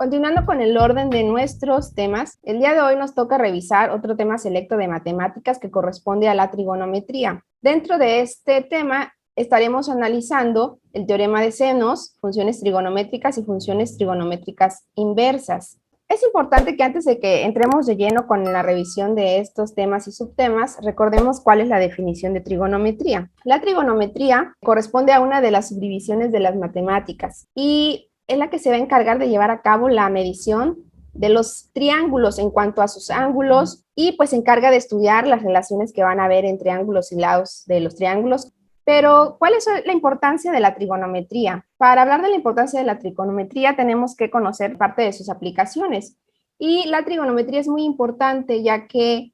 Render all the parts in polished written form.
Continuando con el orden de nuestros temas, el día de hoy nos toca revisar otro tema selecto de matemáticas que corresponde a la trigonometría. Dentro de este tema estaremos analizando el teorema de senos, funciones trigonométricas y funciones trigonométricas inversas. Es importante que antes de que entremos de lleno con la revisión de estos temas y subtemas, recordemos cuál es la definición de trigonometría. La trigonometría corresponde a una de las subdivisiones de las matemáticas y es la que se va a encargar de llevar a cabo la medición de los triángulos en cuanto a sus ángulos y pues se encarga de estudiar las relaciones que van a haber entre ángulos y lados de los triángulos. Pero, ¿cuál es la importancia de la trigonometría? Para hablar de la importancia de la trigonometría tenemos que conocer parte de sus aplicaciones. Y la trigonometría es muy importante ya que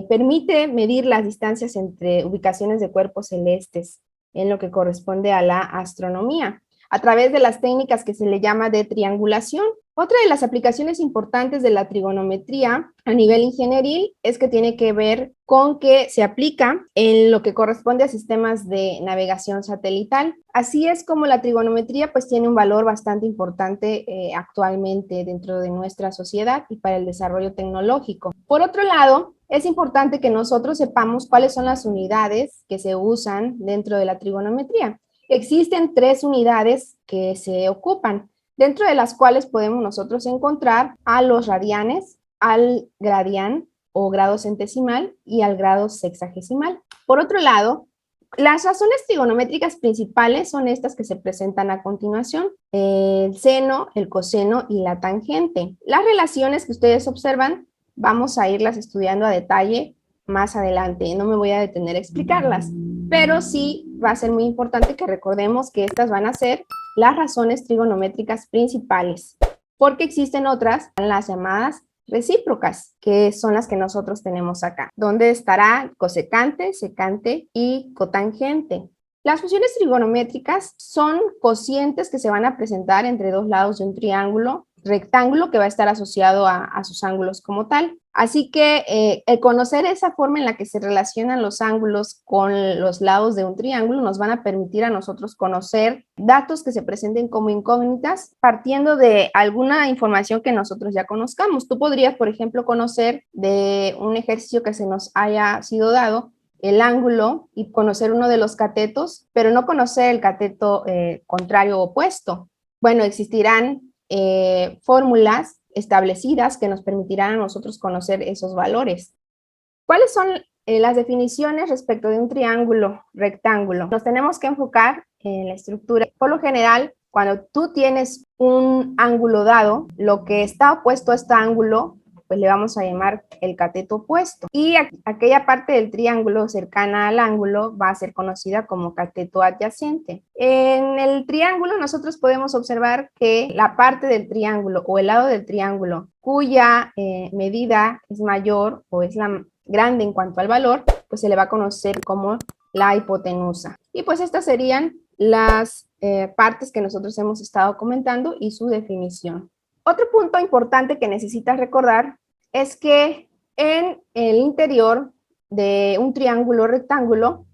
permite medir las distancias entre ubicaciones de cuerpos celestes en lo que corresponde a la astronomía, a través de las técnicas que se le llama de triangulación. Otra de las aplicaciones importantes de la trigonometría a nivel ingenieril es que tiene que ver con que se aplica en lo que corresponde a sistemas de navegación satelital. Así es como la trigonometría pues tiene un valor bastante importante actualmente dentro de nuestra sociedad y para el desarrollo tecnológico. Por otro lado, es importante que nosotros sepamos cuáles son las unidades que se usan dentro de la trigonometría. Existen 3 unidades que se ocupan, dentro de las cuales podemos nosotros encontrar a los radianes, al gradián o grado centesimal y al grado sexagesimal. Por otro lado, las razones trigonométricas principales son estas que se presentan a continuación: el seno, el coseno y la tangente. Las relaciones que ustedes observan vamos a irlas estudiando a detalle más adelante, no me voy a detener a explicarlas, pero sí va a ser muy importante que recordemos que estas van a ser las razones trigonométricas principales, porque existen otras, las llamadas recíprocas, que son las que nosotros tenemos acá, donde estará cosecante, secante y cotangente. Las funciones trigonométricas son cocientes que se van a presentar entre dos lados de un triángulo rectángulo que va a estar asociado a sus ángulos como tal. Así que el conocer esa forma en la que se relacionan los ángulos con los lados de un triángulo nos van a permitir a nosotros conocer datos que se presenten como incógnitas partiendo de alguna información que nosotros ya conozcamos. Tú podrías, por ejemplo, conocer de un ejercicio que se nos haya sido dado el ángulo y conocer uno de los catetos, pero no conocer el cateto contrario o opuesto. Bueno, existirán fórmulas establecidas que nos permitirán a nosotros conocer esos valores. ¿Cuáles son las definiciones respecto de un triángulo rectángulo? Nos tenemos que enfocar en la estructura. Por lo general, cuando tú tienes un ángulo dado, lo que está opuesto a este ángulo pues le vamos a llamar el cateto opuesto. Y aquella parte del triángulo cercana al ángulo va a ser conocida como cateto adyacente. En el triángulo nosotros podemos observar que la parte del triángulo o el lado del triángulo cuya medida es mayor o es la grande en cuanto al valor, pues se le va a conocer como la hipotenusa. Y pues estas serían las partes que nosotros hemos estado comentando y su definición. Otro punto importante que necesitas recordar es que en el interior de un triángulo rectángulo,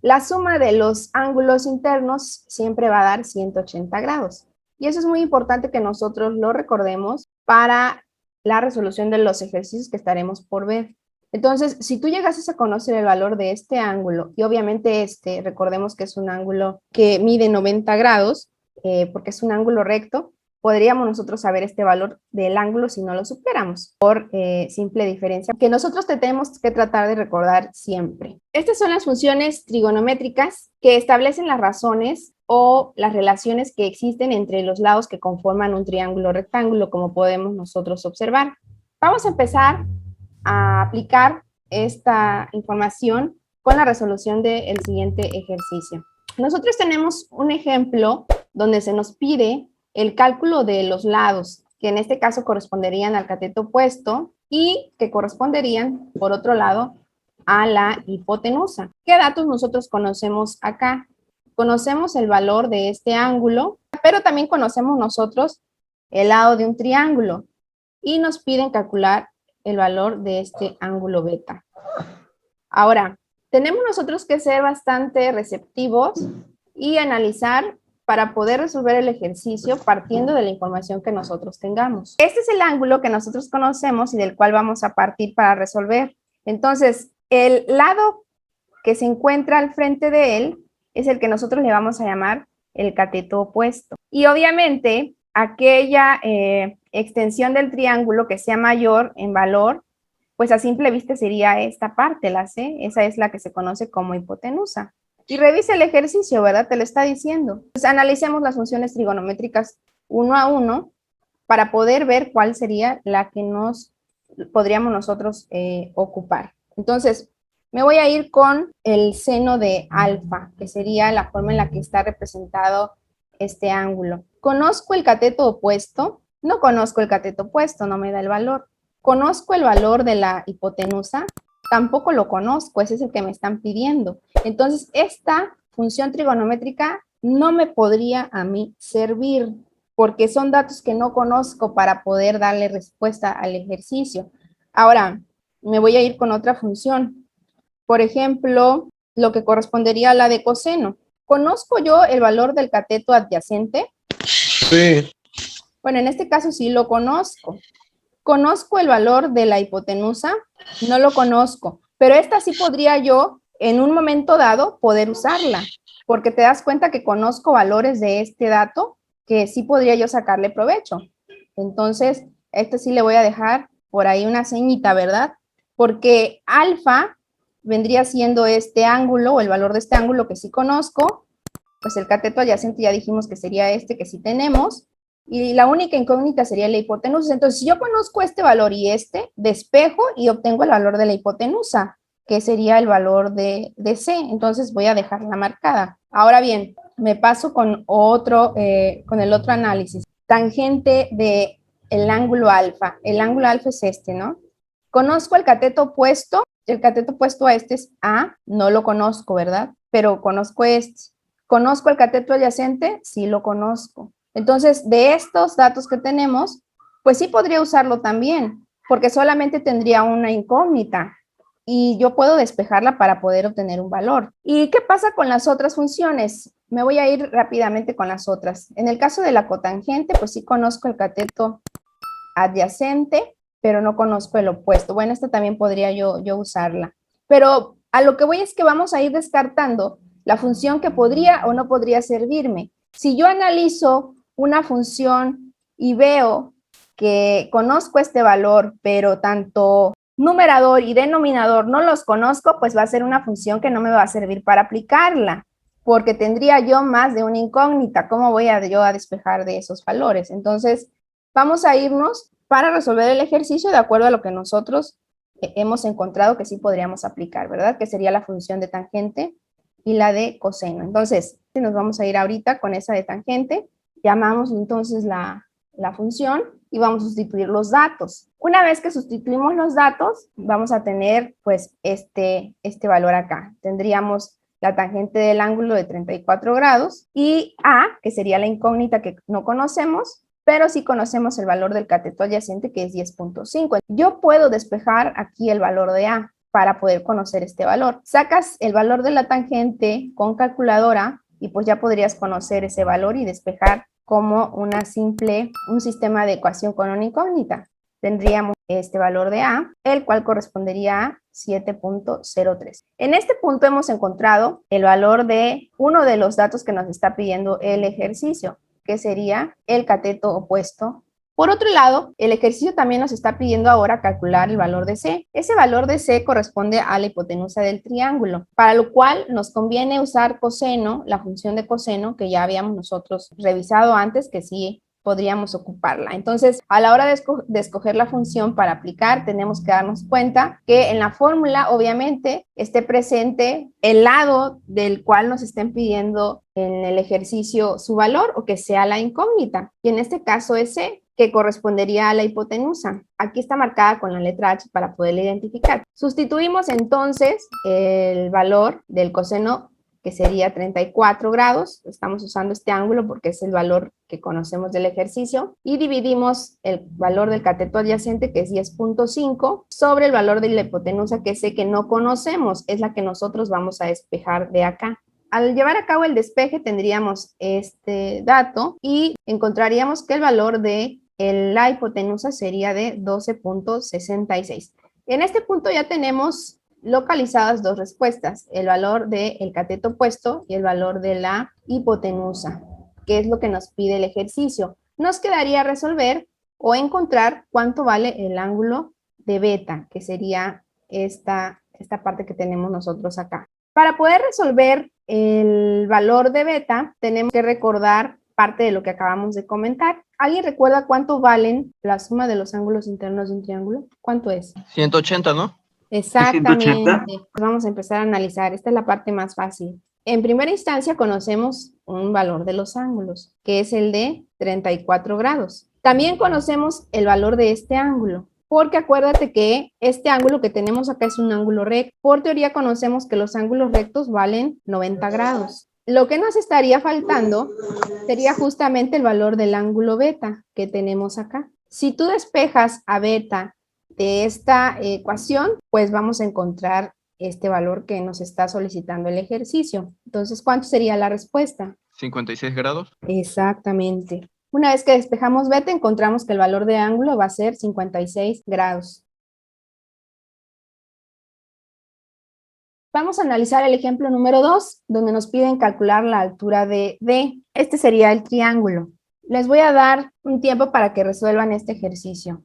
la suma de los ángulos internos siempre va a dar 180 grados. Y eso es muy importante que nosotros lo recordemos para la resolución de los ejercicios que estaremos por ver. Entonces, si tú llegases a conocer el valor de este ángulo, y obviamente recordemos que es un ángulo que mide 90 grados, porque es un ángulo recto, podríamos nosotros saber este valor del ángulo si no lo superamos por simple diferencia, que nosotros tenemos que tratar de recordar siempre. Estas son las funciones trigonométricas que establecen las razones o las relaciones que existen entre los lados que conforman un triángulo rectángulo, como podemos nosotros observar. Vamos a empezar a aplicar esta información con la resolución del siguiente ejercicio. Nosotros tenemos un ejemplo donde se nos pide el cálculo de los lados, que en este caso corresponderían al cateto opuesto y que corresponderían, por otro lado, a la hipotenusa. ¿Qué datos nosotros conocemos acá? Conocemos el valor de este ángulo, pero también conocemos nosotros el lado de un triángulo y nos piden calcular el valor de este ángulo beta. Ahora, tenemos nosotros que ser bastante receptivos y analizar para poder resolver el ejercicio partiendo de la información que nosotros tengamos. Este es el ángulo que nosotros conocemos y del cual vamos a partir para resolver. Entonces, el lado que se encuentra al frente de él es el que nosotros le vamos a llamar el cateto opuesto. Y obviamente, aquella extensión del triángulo que sea mayor en valor, pues a simple vista sería esta parte, la C, esa es la que se conoce como hipotenusa. Y revisa el ejercicio, ¿verdad? Te lo está diciendo. Pues analicemos las funciones trigonométricas uno a uno para poder ver cuál sería la que podríamos nosotros ocupar. Entonces, me voy a ir con el seno de alfa, que sería la forma en la que está representado este ángulo. ¿Conozco el cateto opuesto? No conozco el cateto opuesto, no me da el valor. ¿Conozco el valor de la hipotenusa? Tampoco lo conozco, ese es el que me están pidiendo. Entonces, esta función trigonométrica no me podría a mí servir, porque son datos que no conozco para poder darle respuesta al ejercicio. Ahora, me voy a ir con otra función. Por ejemplo, lo que correspondería a la de coseno. ¿Conozco yo el valor del cateto adyacente? Sí. Bueno, en este caso sí lo conozco. ¿Conozco el valor de la hipotenusa? No lo conozco, pero esta sí podría yo, en un momento dado, poder usarla, porque te das cuenta que conozco valores de este dato que sí podría yo sacarle provecho. Entonces, a este sí le voy a dejar por ahí una ceñita, ¿verdad? Porque alfa vendría siendo este ángulo, o el valor de este ángulo que sí conozco, pues el cateto adyacente ya dijimos que sería este que sí tenemos, y la única incógnita sería la hipotenusa. Entonces, si yo conozco este valor y este, despejo y obtengo el valor de la hipotenusa, que sería el valor de C. Entonces, voy a dejarla marcada. Ahora bien, me paso con el otro análisis. Tangente del ángulo alfa. El ángulo alfa es este, ¿no? Conozco el cateto opuesto. El cateto opuesto a este es A. No lo conozco, ¿verdad? Pero conozco este. ¿Conozco el cateto adyacente? Sí lo conozco. Entonces, de estos datos que tenemos, pues sí podría usarlo también, porque solamente tendría una incógnita y yo puedo despejarla para poder obtener un valor. ¿Y qué pasa con las otras funciones? Me voy a ir rápidamente con las otras. En el caso de la cotangente, pues sí conozco el cateto adyacente, pero no conozco el opuesto. Bueno, esta también podría yo usarla. Pero a lo que voy es que vamos a ir descartando la función que podría o no podría servirme. Si yo analizo una función y veo que conozco este valor, pero tanto numerador y denominador no los conozco, pues va a ser una función que no me va a servir para aplicarla, porque tendría yo más de una incógnita. ¿Cómo voy yo a despejar de esos valores? Entonces, vamos a irnos para resolver el ejercicio de acuerdo a lo que nosotros hemos encontrado que sí podríamos aplicar, ¿verdad? Que sería la función de tangente y la de coseno. Entonces, nos vamos a ir ahorita con esa de tangente. Llamamos entonces la función y vamos a sustituir los datos. Una vez que sustituimos los datos, vamos a tener pues este valor acá. Tendríamos la tangente del ángulo de 34 grados y A, que sería la incógnita que no conocemos, pero sí conocemos el valor del cateto adyacente, que es 10.5. Yo puedo despejar aquí el valor de A para poder conocer este valor. Sacas el valor de la tangente con calculadora y pues ya podrías conocer ese valor y despejar como un sistema de ecuación con una incógnita. Tendríamos este valor de A, el cual correspondería a 7.03. En este punto hemos encontrado el valor de uno de los datos que nos está pidiendo el ejercicio, que sería el cateto opuesto. Por otro lado, el ejercicio también nos está pidiendo ahora calcular el valor de C. Ese valor de C corresponde a la hipotenusa del triángulo, para lo cual nos conviene usar coseno, la función de coseno que ya habíamos nosotros revisado antes, que sí podríamos ocuparla. Entonces, a la hora de escoger la función para aplicar, tenemos que darnos cuenta que en la fórmula, obviamente, esté presente el lado del cual nos estén pidiendo en el ejercicio su valor o que sea la incógnita. Y en este caso es C, que correspondería a la hipotenusa. Aquí está marcada con la letra H para poderla identificar. Sustituimos entonces el valor del coseno, que sería 34 grados. Estamos usando este ángulo porque es el valor que conocemos del ejercicio. Y dividimos el valor del cateto adyacente, que es 10.5, sobre el valor de la hipotenusa, que sé que no conocemos. Es la que nosotros vamos a despejar de acá. Al llevar a cabo el despeje tendríamos este dato y encontraríamos que el valor de la hipotenusa sería de 12.66. En este punto ya tenemos localizadas dos respuestas, el valor del cateto opuesto y el valor de la hipotenusa, que es lo que nos pide el ejercicio. Nos quedaría resolver o encontrar cuánto vale el ángulo de beta, que sería esta parte que tenemos nosotros acá. Para poder resolver el valor de beta, tenemos que recordar parte de lo que acabamos de comentar. ¿Alguien recuerda cuánto valen la suma de los ángulos internos de un triángulo? ¿Cuánto es? 180, ¿no? Exactamente. 180. Pues vamos a empezar a analizar. Esta es la parte más fácil. En primera instancia conocemos un valor de los ángulos, que es el de 34 grados. También conocemos el valor de este ángulo, porque acuérdate que este ángulo que tenemos acá es un ángulo recto. Por teoría conocemos que los ángulos rectos valen 90 grados. Lo que nos estaría faltando sería justamente el valor del ángulo beta que tenemos acá. Si tú despejas a beta de esta ecuación, pues vamos a encontrar este valor que nos está solicitando el ejercicio. Entonces, ¿cuánto sería la respuesta? 56 grados. Exactamente. Una vez que despejamos beta, encontramos que el valor de ángulo va a ser 56 grados. Vamos a analizar el ejemplo número 2, donde nos piden calcular la altura de D. Este sería el triángulo. Les voy a dar un tiempo para que resuelvan este ejercicio.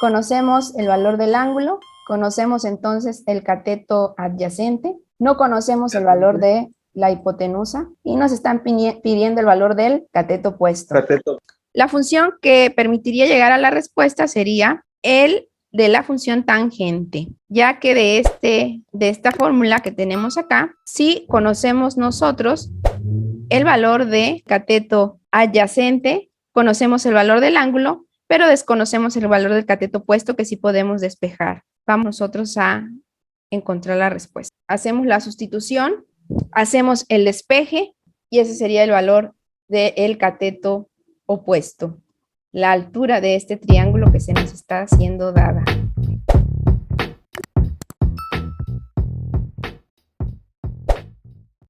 Conocemos el valor del ángulo, conocemos entonces el cateto adyacente, no conocemos el valor de la hipotenusa y nos están pidiendo el valor del cateto opuesto. La función que permitiría llegar a la respuesta sería el de la función tangente, ya que de esta fórmula que tenemos acá, sí conocemos nosotros el valor de cateto adyacente, conocemos el valor del ángulo, pero desconocemos el valor del cateto opuesto que sí podemos despejar. Vamos nosotros a encontrar la respuesta. Hacemos la sustitución, hacemos el despeje y ese sería el valor del cateto opuesto, la altura de este triángulo que se nos está siendo dada.